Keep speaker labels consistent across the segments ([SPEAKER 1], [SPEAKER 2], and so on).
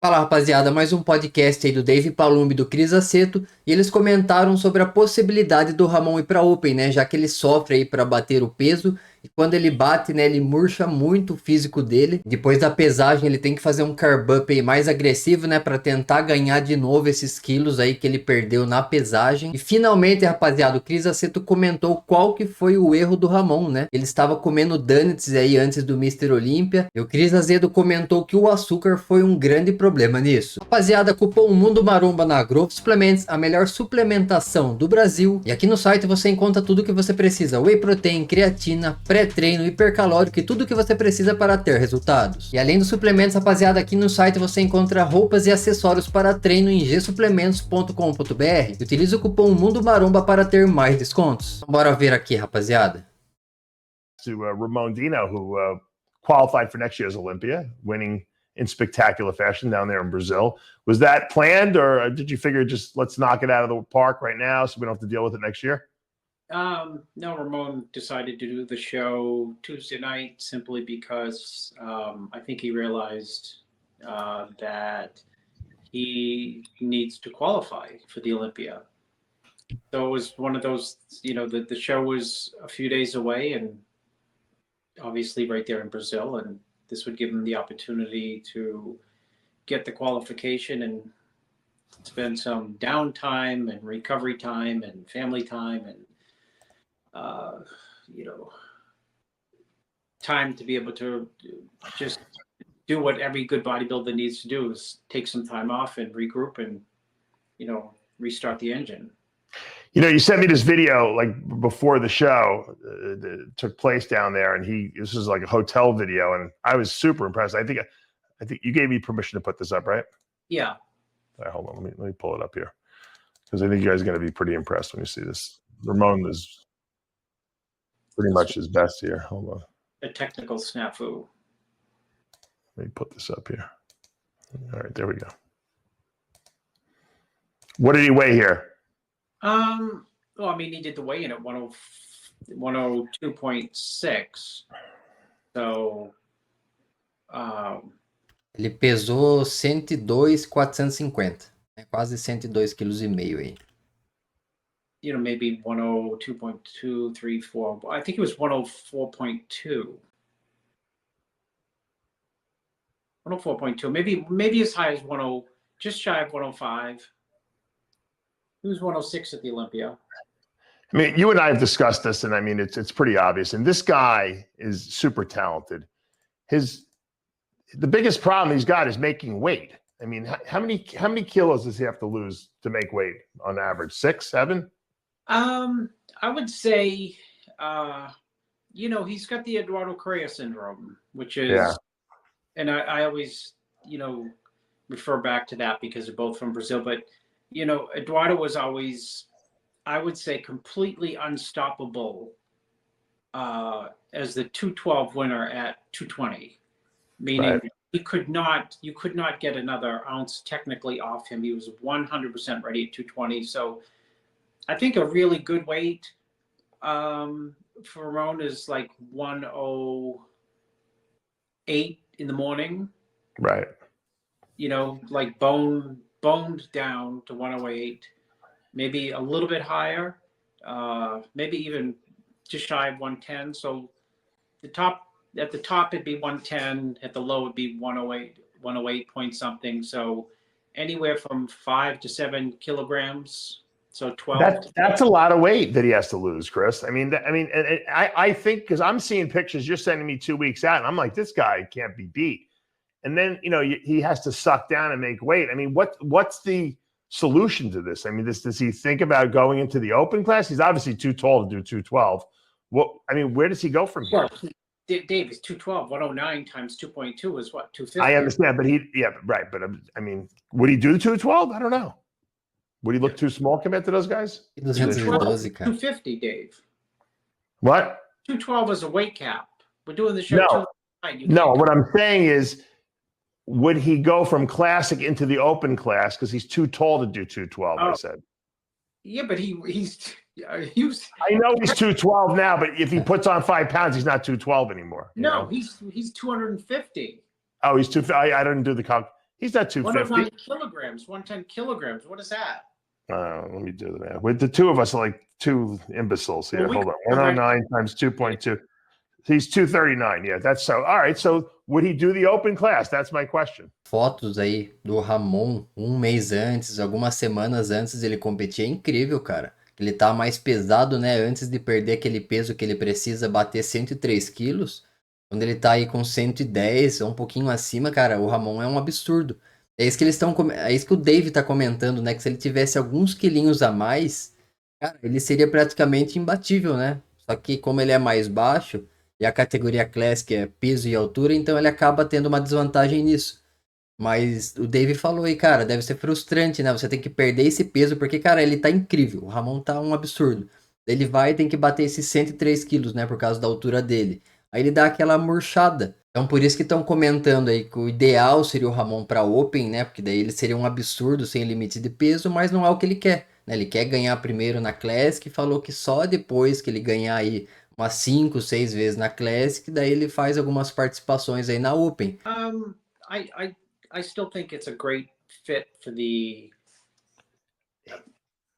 [SPEAKER 1] Fala rapaziada, mais um podcast aí do Dave Palumbi e do Cris Aceto, e eles comentaram sobre a possibilidade do Ramon ir para Open, né, já que ele sofre aí para bater o peso, e quando ele bate, né, ele murcha muito o físico dele. Depois da pesagem ele tem que fazer um carb up aí mais agressivo, né, para tentar ganhar de novo esses quilos aí que ele perdeu na pesagem. E finalmente, rapaziada, o Cris Aceto comentou qual que foi o erro do Ramon, né? Ele estava comendo donuts aí antes do Mr Olympia, e o Cris Azedo comentou que o açúcar foi um grande problema nisso. Rapaziada, cupom mundomaromba na Growth Suplementos, a melhor suplementação do Brasil. E aqui no site você encontra tudo o que você precisa: whey protein, creatina, pré-treino, hipercalórico e tudo o que você precisa para ter resultados. E além dos suplementos, rapaziada, aqui no site você encontra roupas e acessórios para treino em gsuplementos.com.br e utiliza o cupom mundomaromba para ter mais descontos. Então, bora ver aqui, rapaziada.
[SPEAKER 2] To Ramon Dino, who qualified for next year's Olympia, winning in spectacular fashion down there in Brazil. Was that planned, or did you figure just let's knock it out of the park right now so we don't have to deal with it next year?
[SPEAKER 3] No, Ramon decided to do the show Tuesday night simply because I think he realized that he needs to qualify for the Olympia. So it was one of those, the show was a few days away and obviously right there in Brazil, and this would give him the opportunity to get the qualification and spend some downtime and recovery time and family time and time to be able to just do what every good bodybuilder needs to do, is take some time off and regroup and restart the engine.
[SPEAKER 2] You sent me this video like before the show that took place down there, and this is like a hotel video, and I was super impressed. I think you gave me permission to put this up, right?
[SPEAKER 3] Yeah.
[SPEAKER 2] All right, hold on, let me pull it up here, because I think you guys are going to be pretty impressed when you see this. Ramon is pretty much his best here. Hold on.
[SPEAKER 3] A technical snafu.
[SPEAKER 2] Let me put this up here. All right, there we go. What did he weigh here?
[SPEAKER 3] Well, I mean, he did the weigh-in at 102.6. So,
[SPEAKER 1] Ele pesou 102,450. É quase 102,5 quilos aí.
[SPEAKER 3] Maybe 102.234. I think it was 104.2. 104.2. Maybe as high as 10, just shy of 105. He was 106 at the Olympia.
[SPEAKER 2] I mean, you and I have discussed this, and I mean, it's pretty obvious. And this guy is super talented. The biggest problem he's got is making weight. I mean, how many kilos does he have to lose to make weight on average? 6, 7?
[SPEAKER 3] I would say, he's got the Eduardo Correa syndrome, which is, yeah. And I always, refer back to that because they're both from Brazil. But, Eduardo was always, I would say, completely unstoppable as the 212 winner at 220, meaning right. You could not get another ounce technically off him. He was 100% ready at 220. So I think a really good weight for Ramon is like 108 in the morning.
[SPEAKER 2] Right.
[SPEAKER 3] Like boned down to 108, maybe a little bit higher, maybe even just shy of 110. So at the top it'd be 110, at the low it'd be 108 point something. So anywhere from 5 to 7 kilograms. So 12.
[SPEAKER 2] That's a lot of weight that he has to lose, Chris. I mean, I think, because I'm seeing pictures you're sending me 2 weeks out, and I'm like, this guy can't be beat. And then, he has to suck down and make weight. I mean, what's the solution to this? I mean, does he think about going into the open class? He's obviously too tall to do 212. Where does he go from here?
[SPEAKER 3] Well, Dave, is 212. 109 times 2.2 is what, 250?
[SPEAKER 2] I understand, but right. But I mean, would he do 212? I don't know. Would he look too small compared to those guys?
[SPEAKER 3] 250, Dave.
[SPEAKER 2] What?
[SPEAKER 3] 212 is a weight cap. We're doing the show.
[SPEAKER 2] No, what I'm saying is, would he go from classic into the open class because he's too tall to do 212? I said.
[SPEAKER 3] Yeah, but he was.
[SPEAKER 2] I know he's 212 now, but if he puts on 5 pounds, he's not 212 anymore.
[SPEAKER 3] No, he's 250.
[SPEAKER 2] Oh, he's too. I didn't do the calc. He's not 250.
[SPEAKER 3] 109 kilograms, 110 kilograms. What is that?
[SPEAKER 2] Let me do the math. With the two of us are like two imbeciles here.
[SPEAKER 3] Well,
[SPEAKER 2] Hold on. 109 times 2.2. He's 239. Yeah, that's so. All right. So would he do the open class? That's my question.
[SPEAKER 1] Fotos aí do Ramon um mês antes, algumas semanas antes ele competir, é incrível, cara. Ele tá mais pesado, né? Antes de perder aquele peso que ele precisa bater 103 quilos. Quando ele tá aí com 110, um pouquinho acima, cara, o Ramon é um absurdo. É isso que eles estão. É isso que o Dave tá comentando, né? Que se ele tivesse alguns quilinhos a mais, cara, ele seria praticamente imbatível, né? Só que como ele é mais baixo, e a categoria Classic é peso e altura, então ele acaba tendo uma desvantagem nisso. Mas o Dave falou aí, cara, deve ser frustrante, né? Você tem que perder esse peso, porque, cara, ele tá incrível. O Ramon tá um absurdo. Ele vai e tem que bater esses 103 quilos, né? Por causa da altura dele. Aí ele dá aquela murchada. Então por isso que estão comentando aí que o ideal seria o Ramon pra Open, né? Porque daí ele seria um absurdo sem limite de peso, mas não é o que ele quer, né? Ele quer ganhar primeiro na Classic e falou que só depois que ele ganhar aí umas 5, 6 vezes na Classic, daí ele faz algumas participações aí na Open.
[SPEAKER 3] I still think it's a great fit for the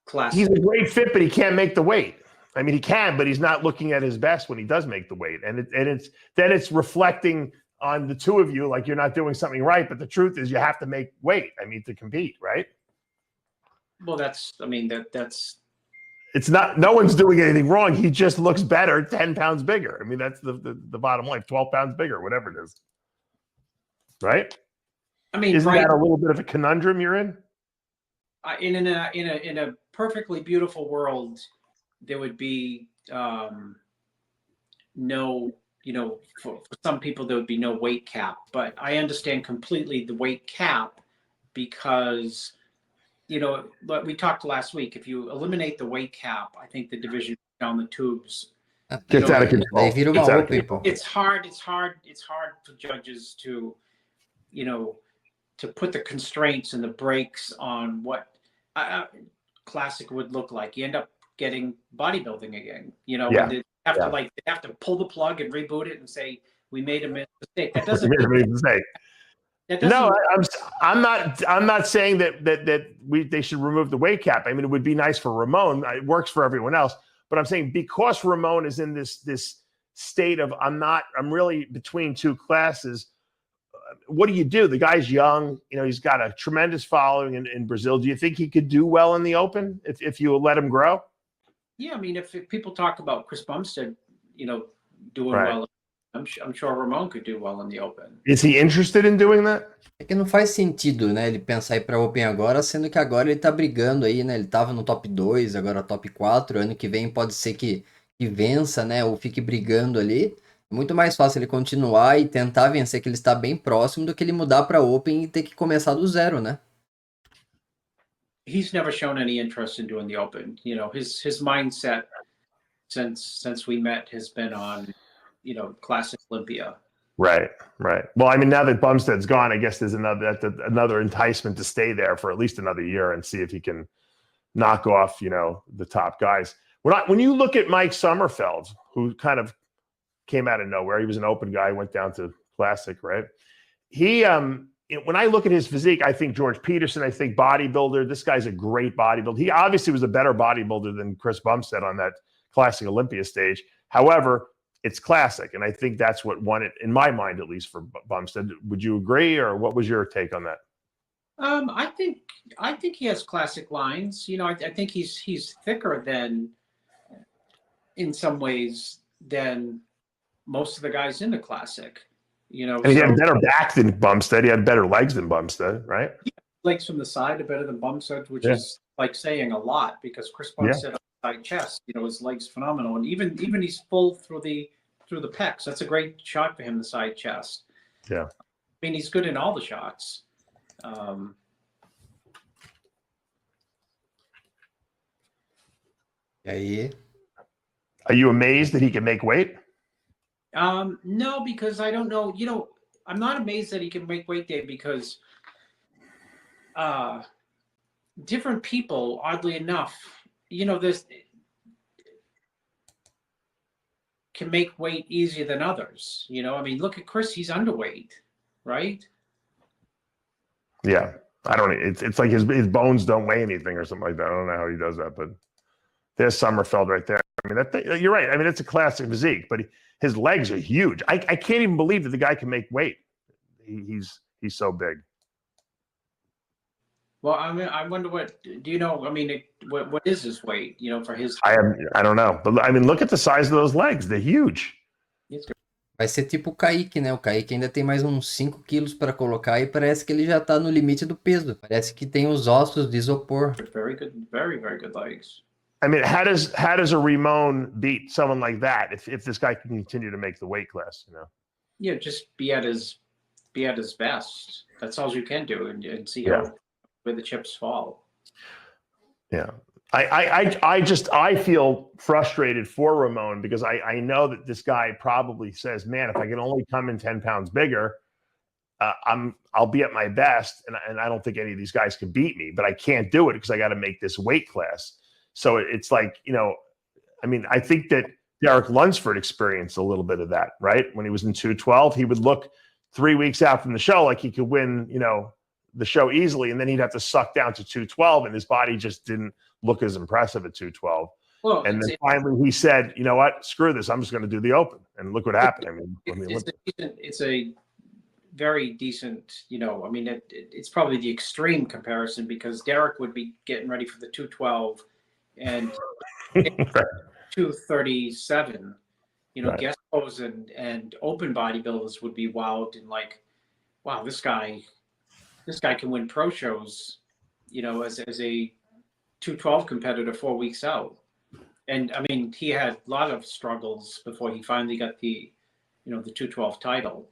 [SPEAKER 3] classic.
[SPEAKER 2] He's a great fit, but he can't make the weight. I mean, he can, but he's not looking at his best when he does make the weight. And it's reflecting on the two of you like you're not doing something right. But the truth is you have to make weight, I mean, to compete, right?
[SPEAKER 3] Well, that's
[SPEAKER 2] it's not, no one's doing anything wrong. He just looks better 10 pounds bigger. I mean, that's the bottom line, 12 pounds bigger, whatever it is. Right?
[SPEAKER 3] I mean,
[SPEAKER 2] isn't that a little bit of a conundrum you're in?
[SPEAKER 3] In a perfectly beautiful world, there would be no, for some people there would be no weight cap. But I understand completely the weight cap because, like we talked last week, if you eliminate the weight cap, I think the division down the tubes
[SPEAKER 2] gets out of control.
[SPEAKER 3] It's hard for judges to, to put the constraints and the brakes on what classic would look like. You end up getting bodybuilding again, when they have to pull the plug and reboot it and say we made a mistake. That doesn't
[SPEAKER 2] make a mistake. No, I'm not saying that they should remove the weight cap. I mean, it would be nice for Ramon. It works for everyone else, but I'm saying because Ramon is in this state of I'm really between two classes. What do you do? The guy's young. He's got a tremendous following in Brazil. Do you think he could do well in the Open if you let him grow?
[SPEAKER 3] Yeah, I mean, if people talk about Chris Bumstead, doing
[SPEAKER 2] right.
[SPEAKER 3] well, I'm sure Ramon could do well in the Open.
[SPEAKER 2] Is he interested in doing that?
[SPEAKER 1] É que não faz sentido, né, ele pensar em ir pra Open agora, sendo que agora ele tá brigando aí, né, ele tava no top 2, agora top 4, ano que vem pode ser que vença, né, ou fique brigando ali. É muito mais fácil ele continuar e tentar vencer, que ele está bem próximo, do que ele mudar pra Open e ter que começar do zero, né?
[SPEAKER 3] He's never shown any interest in doing the Open. His mindset since we met has been on, classic Olympia.
[SPEAKER 2] Right. Well, I mean, now that Bumstead's gone, I guess there's another enticement to stay there for at least another year and see if he can knock off, the top guys. When you look at Mike Sommerfeld, who kind of came out of nowhere, he was an Open guy, went down to Classic, right? He, when I look at his physique, I think George Peterson, I think bodybuilder. This guy's a great bodybuilder. He obviously was a better bodybuilder than Chris Bumstead on that Classic Olympia stage. However, it's Classic, and I think that's what won it, in my mind, at least, for Bumstead. Would you agree, or what was your take on that?
[SPEAKER 3] I think he has Classic lines. I think he's thicker than, in some ways, than most of the guys in the Classic.
[SPEAKER 2] And he had better back than Bumstead. He had better legs than Bumstead, right?
[SPEAKER 3] Yeah, legs from the side are better than Bumstead, which is like saying a lot because Chris Bumstead on the side chest, his legs phenomenal, and even he's full through the pecs. That's a great shot for him, the side chest.
[SPEAKER 2] Yeah,
[SPEAKER 3] I mean he's good in all the shots.
[SPEAKER 1] Yeah.
[SPEAKER 2] Are you amazed that he can make weight?
[SPEAKER 3] No, because I don't know. I'm not amazed that he can make weight, Dave, because different people, oddly enough, this can make weight easier than others. I mean, look at Chris; he's underweight, right?
[SPEAKER 2] Yeah. I don't. It's like his bones don't weigh anything or something like that. I don't know how he does that, but there's Sommerfeld right there. I mean, you're right. I mean, it's a classic physique, but his legs are huge. I can't even believe that the guy can make weight. He's so big.
[SPEAKER 3] Well, I mean, I wonder what do you know? I mean, what is his weight? You know, for his.
[SPEAKER 2] I don't know, but I mean, look at the size of those legs. They're huge.
[SPEAKER 1] Vai ser tipo o Kaique, né? O Kaique ainda tem mais uns 5 quilos para colocar e parece que ele já tá no limite do peso. Parece que tem os ossos de isopor.
[SPEAKER 3] Very good, very good legs.
[SPEAKER 2] I mean, how does a Ramon beat someone like that if this guy can continue to make the weight class? You know.
[SPEAKER 3] Yeah, just be at his best. That's all you can do, and see where the chips fall.
[SPEAKER 2] Yeah. I feel frustrated for Ramon because I know that this guy probably says, man, if I can only come in 10 pounds bigger, I'll be at my best. And I don't think any of these guys can beat me, but I can't do it because I got to make this weight class. So it's like, you know, I mean, I think that Derek Lunsford experienced a little bit of that, right? When he was in 212, he would look 3 weeks out from the show like he could win, you know, the show easily, and then he'd have to suck down to 212, and his body just didn't look as impressive at 212.
[SPEAKER 3] Well,
[SPEAKER 2] and then finally he said, you know what, screw this, I'm just going to do the open. And look what happened. I mean,
[SPEAKER 3] it's a very decent, you know, I mean, it's probably the extreme comparison because Derek would be getting ready for the 212 and 237, you know,
[SPEAKER 2] right.
[SPEAKER 3] guest pose and open bodybuilders would be wowed and like, wow, this guy can win pro shows, you know, as a 212 competitor 4 weeks out. And I mean, he had a lot of struggles before he finally got the, you know, the 212 title.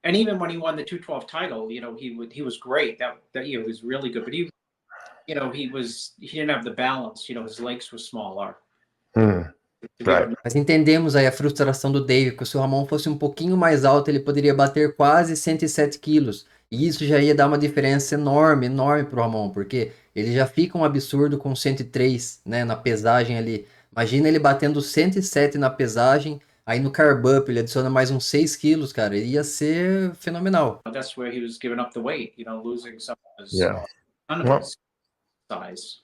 [SPEAKER 3] And even when he won the 212 title, you know, he was great. That year was really good. But he, you know, he didn't have the balance. You know, his legs were smaller.
[SPEAKER 2] Right.
[SPEAKER 1] Mas entendemos aí a frustração do Dave, que se o Ramon fosse um pouquinho mais alto, ele poderia bater quase 107 quilos. E isso já ia dar uma diferença enorme, enorme pro Ramon, porque ele já fica um absurdo com 103, né, na pesagem ali. Imagina ele batendo 107 na pesagem, aí no carb up ele adiciona mais uns 6 quilos, cara, ia ser fenomenal.
[SPEAKER 3] That's where he was giving up the weight, you know, losing some of his, his size.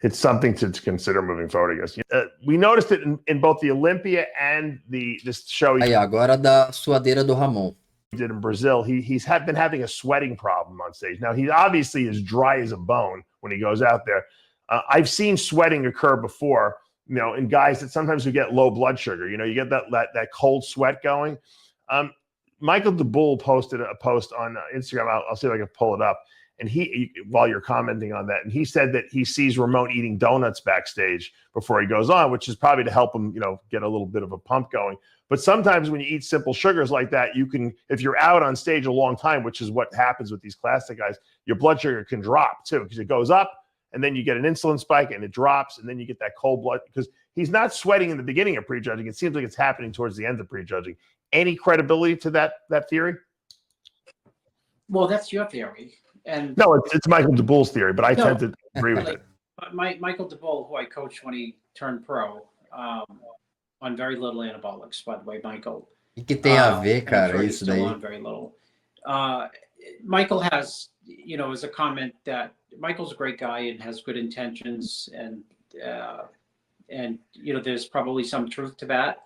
[SPEAKER 2] It's something to consider moving forward, I guess. We noticed it in both the Olympia and this show.
[SPEAKER 1] Aí, agora da suadeira do Ramon.
[SPEAKER 2] Did in Brazil, he's been having a sweating problem on stage. Now, he obviously is dry as a bone when he goes out there. I've seen sweating occur before, you know, in guys that sometimes who get low blood sugar. You know, you get that cold sweat going. Michael DeBull posted a post on Instagram. I'll see if I can pull it up. And he, while you're commenting on that, and he said that he sees Ramon eating donuts backstage before he goes on, which is probably to help him, you know, get a little bit of a pump going. But sometimes when you eat simple sugars like that, you can, if you're out on stage a long time, which is what happens with these classic guys, your blood sugar can drop too, because it goes up and then you get an insulin spike and it drops and then you get that cold blood, because he's not sweating in the beginning of prejudging. It seems like it's happening towards the end of prejudging. Any credibility to that theory?
[SPEAKER 3] Well, that's your theory. And
[SPEAKER 2] no, it's Michael DeBull's theory, but I tend to agree with it.
[SPEAKER 3] Michael DeBull, who I coached when he turned pro, on very little anabolics, by the way, Michael.
[SPEAKER 1] E que tem a ver, cara, isso daí?
[SPEAKER 3] On very little. Michael has, you know, as a comment that Michael's a great guy and has good intentions, and you know, there's probably some truth to that.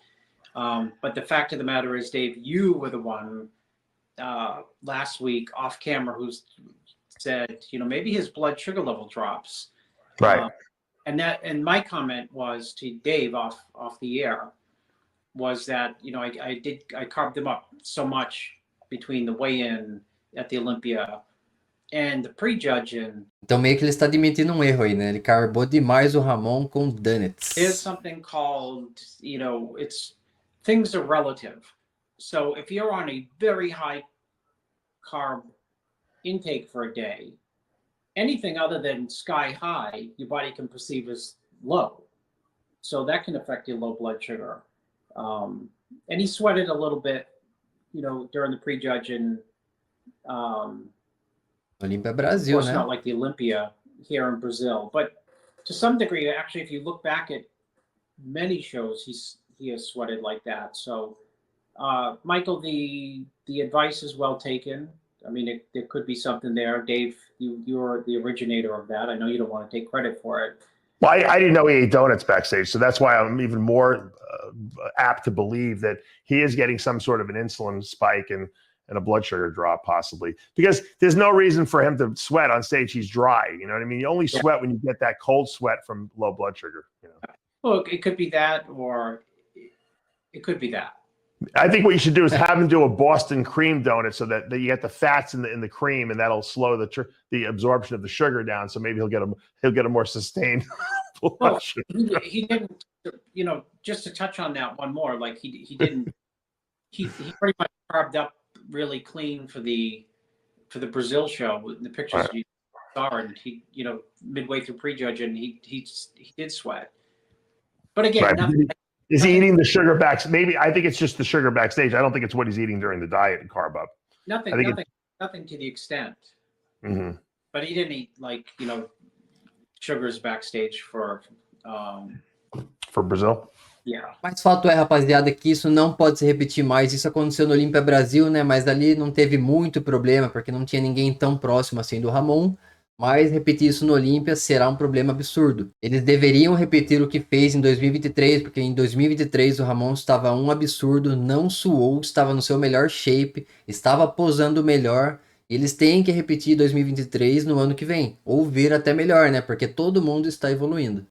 [SPEAKER 3] But the fact of the matter is, Dave, you were the one last week off camera who said, you know, maybe his blood sugar level drops.
[SPEAKER 2] Right.
[SPEAKER 3] And my comment was to Dave off the air was that, you know, I carved them up so much between the weigh-in at the Olympia and the prejudging.
[SPEAKER 1] Então meio que ele está admitindo um erro aí, né? Ele carbou demais o Ramon com donuts.
[SPEAKER 3] There's something called, you know, things are relative. So if you're on a very high carb intake for a day, anything other than sky high, your body can perceive as low. So that can affect your low blood sugar. And he sweated a little bit, you know, during the prejudging.
[SPEAKER 1] Olympia Brasil,
[SPEAKER 3] né? Not like the Olympia here in Brazil, but to some degree, actually, if you look back at many shows, he has sweated like that. So, Michael, the advice is well taken. I mean, there could be something there. Dave, you're the originator of that. I know you don't want to take credit for it.
[SPEAKER 2] Well, I didn't know he ate donuts backstage, so that's why I'm even more apt to believe that he is getting some sort of an insulin spike and a blood sugar drop, possibly. Because there's no reason for him to sweat on stage. He's dry. You know what I mean? You only sweat when you get that cold sweat from low blood sugar. You know?
[SPEAKER 3] Well, it could be that, or it could be that.
[SPEAKER 2] I think what you should do is have him do a Boston cream donut so that you get the fats in the cream, and that'll slow the absorption of the sugar down. So maybe he'll get a more sustained blood sugar.
[SPEAKER 3] He didn't, you know, just to touch on that one more, like he didn't, he pretty much carved up really clean for the Brazil show. The pictures you saw, and he, you know, midway through prejudging, he did sweat. But again, nothing.
[SPEAKER 2] Is he eating the sugar back? Maybe I think it's just the sugar backstage. I don't think it's what he's eating during the diet and carb up.
[SPEAKER 3] Nothing to the extent.
[SPEAKER 2] Mm-hmm.
[SPEAKER 3] But he didn't eat, like, you know, sugars backstage for
[SPEAKER 2] Brazil.
[SPEAKER 3] Yeah.
[SPEAKER 1] Mas fato é, rapaziada, que isso não pode se repetir mais. Isso aconteceu no Olympia Brasil, né? Mas ali não teve muito problema, porque não tinha ninguém tão próximo assim do Ramon. Mas repetir isso no Olympia será um problema absurdo. Eles deveriam repetir o que fez em 2023, porque em 2023 o Ramon estava um absurdo, não suou, estava no seu melhor shape, estava posando melhor. Eles têm que repetir 2023 no ano que vem, ou vir até melhor, né? Porque todo mundo está evoluindo.